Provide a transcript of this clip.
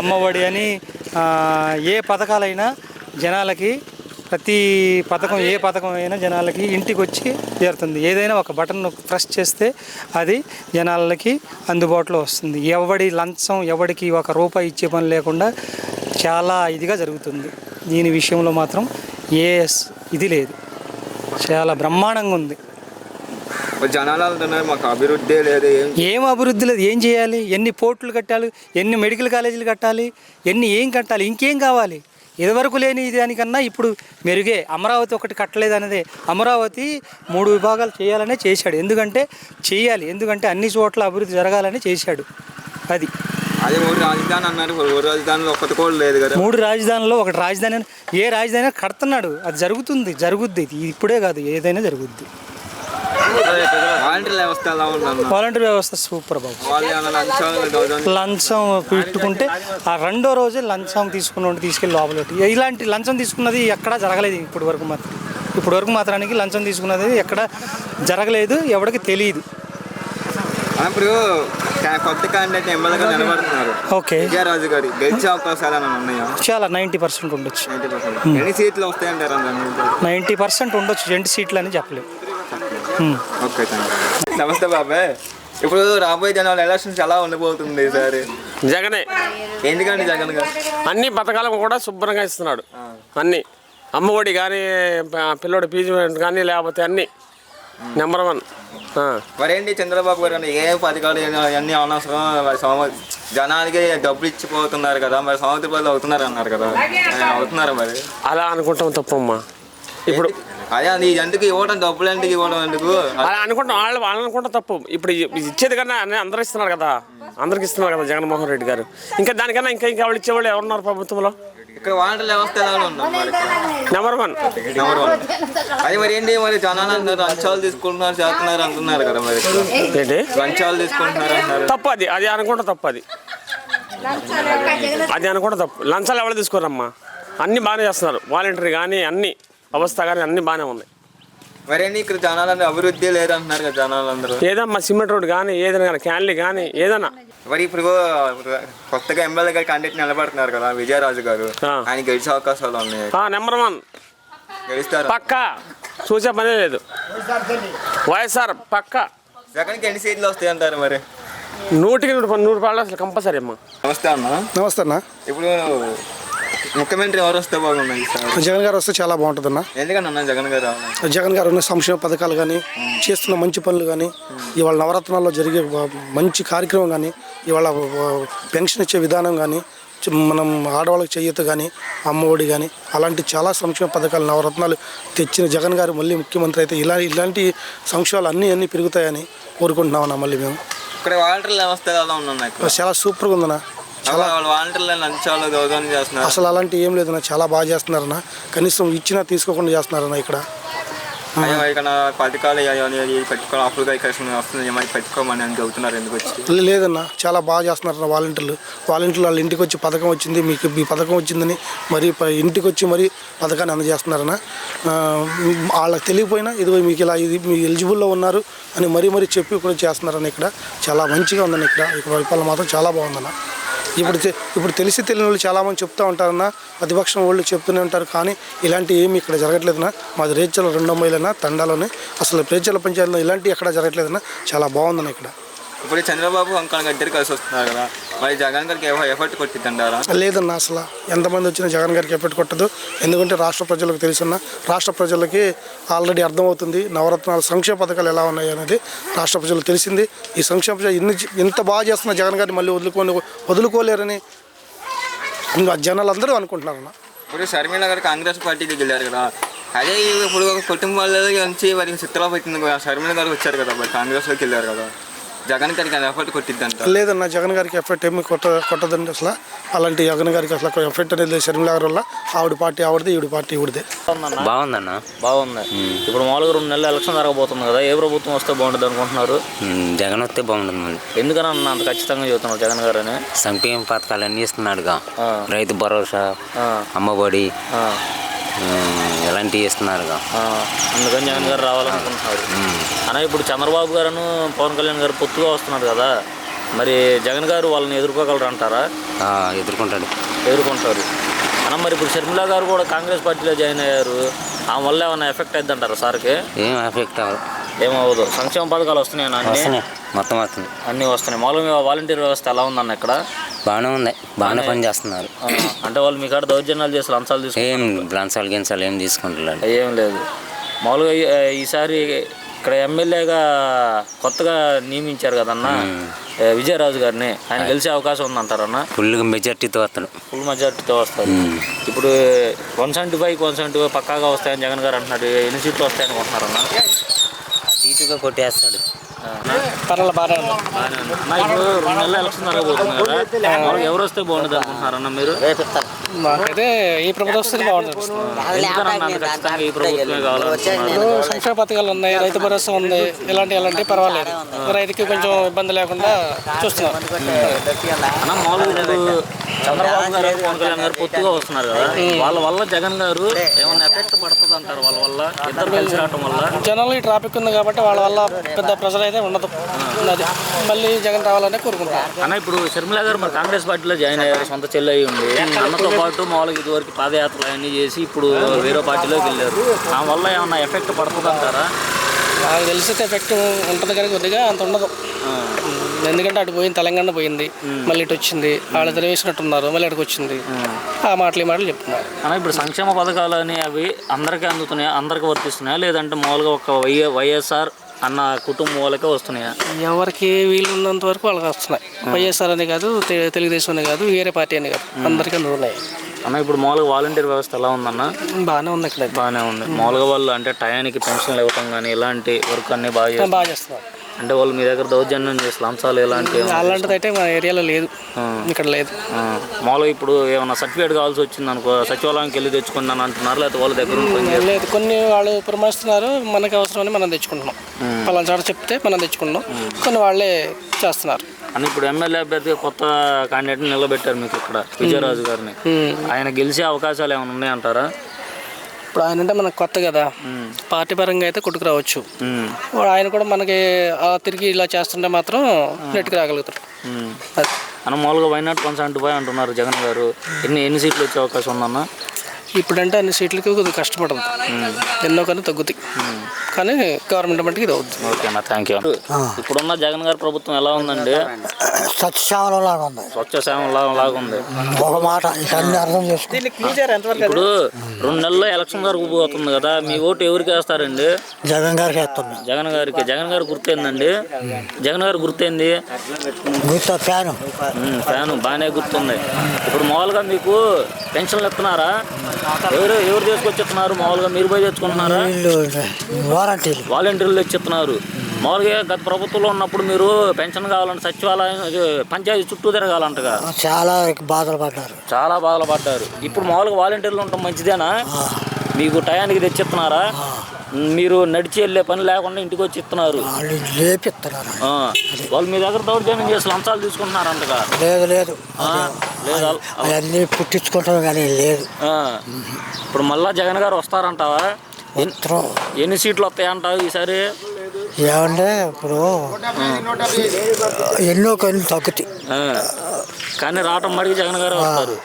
అమ్మఒడి అని ఏ పథకాలైనా జనాలకి ప్రతి పథకం ఏ పథకం అయినా జనాలకి ఇంటికి వచ్చి చేరుతుంది. ఏదైనా ఒక బటన్ ప్రెస్ చేస్తే అది జనాలకి అందుబాటులో వస్తుంది. ఎవడి లంచం ఎవడికి ఒక రూపాయి ఇచ్చే పని లేకుండా చాలా ఇదిగా జరుగుతుంది. దీని విషయంలో మాత్రం ఇది లేదు, చాలా బ్రహ్మాండంగా ఉంది. జనాలు మాకు అభివృద్ధి లేదు, ఏం అభివృద్ధి లేదు. ఏం చేయాలి? ఎన్ని పోర్టులు కట్టాలి, ఎన్ని మెడికల్ కాలేజీలు కట్టాలి, ఏం కట్టాలి, ఇంకేం కావాలి? ఇదివరకు లేని దానికన్నా ఇప్పుడు మెరుగే. అమరావతి ఒకటి కట్టలేదు అనేది, అమరావతి 3 విభాగాలు చేయాలనే చేశాడు. ఎందుకంటే అన్ని చోట్ల అభివృద్ధి జరగాలని చేశాడు. అది 3 రాజధాని అన్నారు. 3 రాజధానిలో ఒకటి కూడా లేదు కదా. 3 రాజధానిలో ఒకటి రాజధాని, ఏ రాజధాని కడుతున్నాడు, అది జరుగుద్ది. ఇప్పుడే కాదు, ఏదైనా జరుగుద్ది. వాలంటీర్ వ్యవస్థ సూపర్ బాబు. లంచం పెట్టుకుంటే ఆ 2వ రోజే లంచం తీసుకెళ్ళి లోపల ఇలాంటి లంచం తీసుకున్నది ఎక్కడా జరగలేదు. ఇప్పుడు వరకు మాత్రానికి లంచం తీసుకున్నది ఎక్కడ జరగలేదు, ఎవరికి తెలియదు. ఇప్పుడు కొత్త క్యాండిడేట్ ఎమ్మెల్యేగా నిలబడుతున్నారు. ఓకే, విజయరాజు గారి గెలిచే అవకాశాలు ఉన్నాయా? చాలా 90% ఉండొచ్చు. ఎన్ని సీట్లు వస్తాయంటారు? 90% ఉండొచ్చు. 2 సీట్లు అని చెప్పలేము. ఓకే, నమస్తే బాబాయ్. ఇప్పుడు రాబోయే జనాలు ఎలక్షన్స్ ఎలా ఉండబోతుంది ఈసారి? జగనే. ఎందుకండి జగన్ గారు అన్ని పథకాలు కూడా శుభ్రంగా ఇస్తున్నాడు. అన్ని అమ్మఒడి కానీ, పిల్లోడి ఫీజు కానీ, లేకపోతే అన్ని నెంబర్ 1. మరేంటి చంద్రబాబు గారు ఏ పథకాలు అన్నీ అనవసరం, జనానికి డబ్బులు ఇచ్చిపోతున్నారు కదా, మరి సంవత్సరం బదులు అవుతున్నారు అన్నారు కదా, అవుతున్నారా? మరి అలా అనుకుంటాం తప్పమ్మా. ఇప్పుడు అదే ఎందుకు ఇవ్వడం, డబ్బులు ఎందుకు ఇవ్వడం, ఎందుకు అలా అనుకుంటాం. వాళ్ళు అనుకుంటాం తప్పు. ఇప్పుడు ఇచ్చేది కన్నా అందరూ ఇస్తున్నారు కదా, అందరికి ఇస్తున్నారు కదా జగన్మోహన్ రెడ్డి గారు. ఇంకా దానికన్నా ఇంకా వాళ్ళు ఇచ్చేవాళ్ళు ఎవరున్నారు ప్రభుత్వంలో? ఇక్కడ వాలంటీర్ వ్యవస్థ ఎలా ఉన్నాం? నెంబర్ 1. అది మరి ఏంటి, మరి జనాలు లంచాలు తీసుకుంటున్నారు, చేస్తున్నారు అంటున్నారు కదా, మరి ఏంటి లంచాలు తీసుకుంటున్నారు అంటున్నారు. తప్పు. అది అనుకుంటా తప్పు. అది అనుకుంటా తప్పు. లంచాలు ఎవరు తీసుకోరమ్మా, అన్ని బాగానే చేస్తున్నారు. వాలంటీర్ కానీ, అన్ని వ్యవస్థ కానీ అన్ని బాగానే ఉన్నాయి. మరేంటి ఇక్కడ జనాలు అభివృద్ధి లేదంటున్నారు కదా జనాలందరూ. ఏదమ్మా సిమెంట్ రోడ్ కానీ, ఏదైనా కానీ, క్యాన్లు కానీ, ఏదైనా. మరి ఇప్పుడు కొత్తగా ఎమ్మెల్యే గారు క్యాండిడేట్ నిలబడుతున్నారు కదా విజయరాజు గారు, ఆయన గెలిచే అవకాశాలు ఉన్నాయి. నెంబర్ 1 గెలుస్తారు పక్కా, చూసే పనే లేదు. వైఎస్ఆర్ పక్కా. జగన్కి ఎన్ని సీట్లు వస్తాయి అంటారు? మరి 100కి 100 అసలు కంపల్సరీ అమ్మా. నమస్తే అన్న. నమస్తే అన్న. ఇప్పుడు ముఖ్యమంత్రి ఎవరు వస్తే బాగున్నాయి? జగన్ గారు వస్తే చాలా బాగుంటుంది అన్న. ఎందుకన్నా జగన్ గారు ఉన్న సంక్షేమ పథకాలు కానీ, చేస్తున్న మంచి పనులు కానీ, ఇవాళ నవరత్నాల్లో జరిగే మంచి కార్యక్రమం కానీ, ఇవాళ పెన్షన్ ఇచ్చే విధానం కానీ, మనం ఆడవాళ్ళకి చేయూత కానీ, అమ్మఒడి కానీ, అలాంటి చాలా సంక్షేమ పథకాలు నవరత్నాలు తెచ్చిన జగన్ గారు మళ్ళీ ముఖ్యమంత్రి అయితే ఇలాంటి సంక్షేమాలు అన్నీ పెరుగుతాయని కోరుకుంటున్నాం అన్న. మళ్ళీ మేము ఇక్కడ వాలంటీర్ వ్యవస్థ ఎలా ఉందన్న? చాలా సూపర్గా ఉందన్న. అసలు అలాంటి ఏం లేదన్న, చాలా బాగా చేస్తున్నారన్న. కనీసం ఇచ్చినా తీసుకోకుండా చేస్తున్నారన్న. ఇక్కడ లేదన్న, చాలా బాగా చేస్తున్నారన్న. వాలంటీర్లు వాళ్ళ ఇంటికి వచ్చి పథకం వచ్చింది, మీకు ఈ పథకం వచ్చిందని మరి ఇంటికి వచ్చి మరి పథకాన్ని అందజేస్తున్నారన్న. వాళ్ళకి తెలియకపోయినా ఇదిగో మీకు ఇలా ఇది మీ ఎలిజిబుల్లో ఉన్నారు అని మరీ చెప్పి కూడా చేస్తున్నారన్న. ఇక్కడ చాలా మంచిగా ఉందన్న. ఇక్కడ పరిపాలన మాత్రం చాలా బాగుందన్న. ఇప్పుడు తెలియని వాళ్ళు చాలామంది చెప్తూ ఉంటారన్న, ప్రతిపక్షం వాళ్ళు చెప్తూనే ఉంటారు. కానీ ఇలాంటి ఏమి ఇక్కడ జరగట్లేదన్నా. మాది రేచల 2 మైళ్ళైనా తండాలోనే, అసలు రేచల పంచాయతీలో ఇలాంటివి ఎక్కడ జరగట్లేదన్నా. చాలా బాగుందన్న ఇక్కడ. ఇప్పుడు చంద్రబాబు అంకల్ ఇద్దరు కలిసి వస్తున్నారు కదా, మరి జగన్ గారికి ఎఫర్ట్ కొట్టిద్దంటారా? లేదన్న, అసలు ఎంతమంది వచ్చినా జగన్ గారికి ఎఫర్ట్ కొట్టదు. ఎందుకంటే రాష్ట్ర ప్రజలకు తెలుసున్న, రాష్ట్ర ప్రజలకి ఆల్రెడీ అర్థమవుతుంది నవరత్నాలు సంక్షేమ పథకాలు ఎలా ఉన్నాయి అనేది రాష్ట్ర ప్రజలకు తెలిసింది. ఈ సంక్షేమ ఇంత బాగా చేస్తున్న జగన్ గారిని మళ్ళీ వదులుకోలేరని జనాలందరూ అనుకుంటున్నారన్న. ఇప్పుడు షర్మిల గారు కాంగ్రెస్ పార్టీకి వెళ్ళారు కదా, అదే ఇప్పుడు కుటుంబాల నుంచి వారికి చిత్రాలు పెట్టింది కదా, షర్మిల గారు వచ్చారు కదా, మరి కాంగ్రెస్లోకి వెళ్ళారు కదా, జగన్ గారికి ఎఫర్ట్ కొట్టిద్దంట? లేదన్న, జగన్ గారికి ఎఫర్ట్ ఏమి కొట్టదండి. అసలు అలాంటి జగన్ గారికి అసలు ఎఫర్ట్ అనేది షర్మిల గారి వల్ల ఆవిడ పార్టీ ఆవిడది, ఈవిడ పార్టీ ఈవిడదే. బాగుందన్న, బాగుంది. ఇప్పుడు మామూలుగా 2 నెలలు ఎలక్షన్ జరగబోతుంది కదా, ఏ ప్రభుత్వం వస్తే బాగుంటుంది అనుకుంటున్నారు? జగన్ వస్తే బాగుంటుంది. ఎందుకని అంత ఖచ్చితంగా చెబుతున్నారు జగన్ గారు అని? సంక్షేమ పథకాలు అన్నీ ఇస్తున్నాడుగా, రైతు భరోసా, అమ్మఒడి ఎలాంటివి ఇస్తున్నారుగా, అందుకని జగన్ గారు రావాలనుకుంటున్నారు. అన్న ఇప్పుడు చంద్రబాబు గారు పవన్ కళ్యాణ్ గారు పొత్తుగా వస్తున్నారు కదా, మరి జగన్ గారు వాళ్ళని ఎదుర్కోగలరు అంటారా? ఎదుర్కొంటారు అన్న. మరి ఇప్పుడు షర్మిల గారు కూడా కాంగ్రెస్ పార్టీలో జాయిన్ అయ్యారు. ఆమె వల్ల ఏమైనా ఎఫెక్ట్ అవుతుంది అంటారా సార్కి? ఏమవ్వదు. సంక్షేమ పథకాలు వస్తున్నాయి అన్నీ? మొత్తం వస్తుంది, అన్నీ వస్తున్నాయి. మామూలుగా వాలంటీర్ వ్యవస్థ ఎలా ఉందన్న ఇక్కడ? బాగానే ఉంది, బాగానే పని చేస్తున్నారు. అంటే వాళ్ళు మీ కాడ దౌర్జన్యాలు చేసి లంచాలు లంచాలు గిన్సాలు ఏం తీసుకుంటున్నారు? ఏం లేదు. మామూలుగా ఈసారి ఇక్కడ ఎమ్మెల్యేగా కొత్తగా నియమించారు కదన్న విజయరాజు గారిని, ఆయన గెలిచే అవకాశం ఉందంటారన్న? ఫుల్ మెజార్టీతో వస్తాడు. ఫుల్ మెజార్టీతో వస్తారు. ఇప్పుడు 175 పక్కాగా వస్తాయని జగన్ గారు అంటున్నారు. ఎన్ని సీట్లు వస్తాయని అనుకుంటున్నారన్న? సీటుగా కొట్టేస్తాడు. పర్వాలేదు, బాగానే ఉంది. ఇప్పుడు 2 నెలల ఎలక్షన్ జరగబోతుంది కదా, ఎవరు వస్తే బాగుంటుంది అనుకుంటున్నారన్న మీరు? మాకైతే ఈ ప్రభుత్వం వస్తే బాగుంటుంది. ఖచ్చితంగా ఈ ప్రభుత్వమే కావాలనుకుంటున్నారు. సంక్షేమ పథకాలు ఉన్నాయి, రైతు భరోసా ఉంది, ఇలాంటి పర్వాలేదు. రైతుకి కొంచెం ఇబ్బంది లేకుండా చూస్తున్నాం. అన్న మామూలుగా ఇప్పుడు చంద్రబాబు గారు పవన్ కళ్యాణ్ గారు పొత్తుగా వస్తున్నారు కదా, వాళ్ళ వల్ల జగన్ గారు ఏమైనా ఎఫెక్ట్ పడుతుంది అంటారు? వాళ్ళ వల్ల ఇద్దరు కలిసి రావటం వల్ల జనాలు ఈ ట్రాఫిక్ ఉంది కాబట్టి వాళ్ళ వల్ల పెద్ద ప్రెజర్ అయితే ఉండదు. అది మళ్ళీ జగన్ రావాలనే కోరుకుంటారు. అన్న ఇప్పుడు షర్మిల గారు మరి కాంగ్రెస్ పార్టీలో జాయిన్ అయ్యారు, సొంత చెల్లి అయ్యి ఉంది. అన్నతో పాటు మామూలుగా ఇదివరకు పాదయాత్రలు అన్నీ చేసి ఇప్పుడు వేరే పార్టీలోకి వెళ్ళారు. ఆ వల్ల ఏమన్నా ఎఫెక్ట్ పడుతుంది అంటారా? నాకు తెలిసితే ఎఫెక్ట్ ఉంటుంది కానీ కొద్దిగా అంత ఉండదు. ఎందుకంటే అటు పోయింది, తెలంగాణ పోయింది, మళ్ళీ ఇటు వచ్చింది, వాళ్ళు తెలివేసినట్టున్నారు, మళ్ళీ అక్కడికి వచ్చింది. ఆ మాటలు చెప్తున్నారు. అన్న ఇప్పుడు సంక్షేమ పథకాలు అని అవి అందరికీ అందుతున్నాయా, అందరికీ వర్తిస్తున్నాయా, లేదంటే మామూలుగా ఒక వైఎస్ఆర్ అన్న కుటుంబం వాళ్ళకే వస్తున్నాయా? ఎవరికి వీలు ఉన్నంత వరకు వాళ్ళకి వస్తున్నాయి. వైఎస్ఆర్ అని కాదు, తెలుగుదేశం అని కాదు, వేరే పార్టీ అని కాదు, అందరికీ అందుతున్నాయి. అన్న ఇప్పుడు మామూలుగా వాలంటీర్ వ్యవస్థ ఎలా ఉందన్న? బాగానే ఉంది. ఇక్కడ బాగానే ఉంది. మామూలుగా వాళ్ళు అంటే టయానికి పెన్షన్లు ఇవ్వటం కానీ ఇలాంటి వర్క్ అన్నీ బాగా చేస్తున్నారు. అంటే వాళ్ళు మీ దగ్గర దౌర్జన్యం చేసి లంచాలు ఇలాంటివి? అలాంటిది అయితే మా ఏరియాలో లేదు, ఇక్కడ లేదు. మామూలుగా ఇప్పుడు ఏమన్నా సర్టిఫికేట్ కావాల్సి వచ్చింది అనుకో, సచివాలయానికి వెళ్ళి తెచ్చుకున్నాను అంటున్నారు, లేకపోతే వాళ్ళ దగ్గర లేదు. కొన్ని వాళ్ళు పురమాయిస్తున్నారు, మనకు అవసరమని మనం తెచ్చుకుంటున్నాం. పలానా చోట చెప్తే మనం తెచ్చుకుంటున్నాం, కొన్ని వాళ్ళే చేస్తున్నారు. అని ఇప్పుడు ఎమ్మెల్యే అభ్యర్థిగా కొత్త క్యాండిడేట్ని నిలబెట్టారు మీకు ఇక్కడ, విజయరాజు గారిని. ఆయన గెలిచే అవకాశాలు ఏమైనా ఉన్నాయంటారా? ఇప్పుడు ఆయన అంటే మనకు కొత్త కదా, పార్టీ పరంగా అయితే కొట్టుకు రావచ్చు. ఆయన కూడా మనకి తిరిగి ఇలా చేస్తుంటే మాత్రం నెట్కి రాగలుగుతారు. అన్న మామూలుగా వైనాట్ 175 అంటున్నారు జగన్ గారు. ఎన్ని సీట్లు వచ్చే అవకాశం ఉందన్న? ఇప్పుడంటే అన్ని సీట్లకి కొద్దిగా కష్టపడదు, ఎన్నో కానీ తగ్గుతాయి, కానీ గవర్నమెంట్ మట్టికి ఇది అవుతుంది. ఓకే అన్న, థ్యాంక్ యూ. ఇప్పుడున్న జగన్ గారి ప్రభుత్వం ఎలా ఉందండి? సత్యసేవలాగా ఉంది, స్వచ్ఛ సేవలాగా ఉంది. ఒక మాట అర్థం చేసుకోండి. ఇప్పుడు 2 నెలల్లో ఎలక్షన్ జరగబోతుంది కదా, మీ ఓటు ఎవరికి వేస్తారండి? జగన్ గారికి వేస్తున్నాం. జగన్ గారికి. జగన్ గారు గుర్తేందండి? జగన్ గారు గుర్తేంది? ఫ్యాను బాగానే గుర్తుంది. ఇప్పుడు మామూలుగా మీకు పెన్షన్లు ఇస్తున్నారా? ఎవరు తీసుకొచ్చిస్తున్నారు? మామూలుగా మీరు పోయి తెచ్చుకుంటున్నారా? వాలంటీర్లు తెచ్చిస్తున్నారు. మామూలుగా గత ప్రభుత్వంలో ఉన్నప్పుడు మీరు పెన్షన్ కావాలంటే సచివాలయం పంచాయతీ చుట్టూ తిరగాలంటగా చాలా బాధలు పడ్డారు. ఇప్పుడు మామూలుగా వాలంటీర్లు ఉండటం మంచిదేనా? మీకు టయానికి తెచ్చిస్తున్నారా? మీరు నడిచి వెళ్ళే పని లేకుండా ఇంటికి వచ్చి ఇస్తున్నారు. వాళ్ళు మీ దగ్గర దౌర్జన్యం చేసి లంచాలు తీసుకుంటున్నారు అంటగా? లేదు అవన్నీ పుట్టించుకుంటాం కానీ లేదు. ఇప్పుడు మళ్ళా జగన్ గారు వస్తారంటావా? ఎన్ని సీట్లు వస్తాయంటావు ఈసారి? ఏమంటే ఇప్పుడు ఎన్నో కొన్ని తగ్గుతాయి, కానీ రావటం మడికి జగన్ గారు వస్తారు.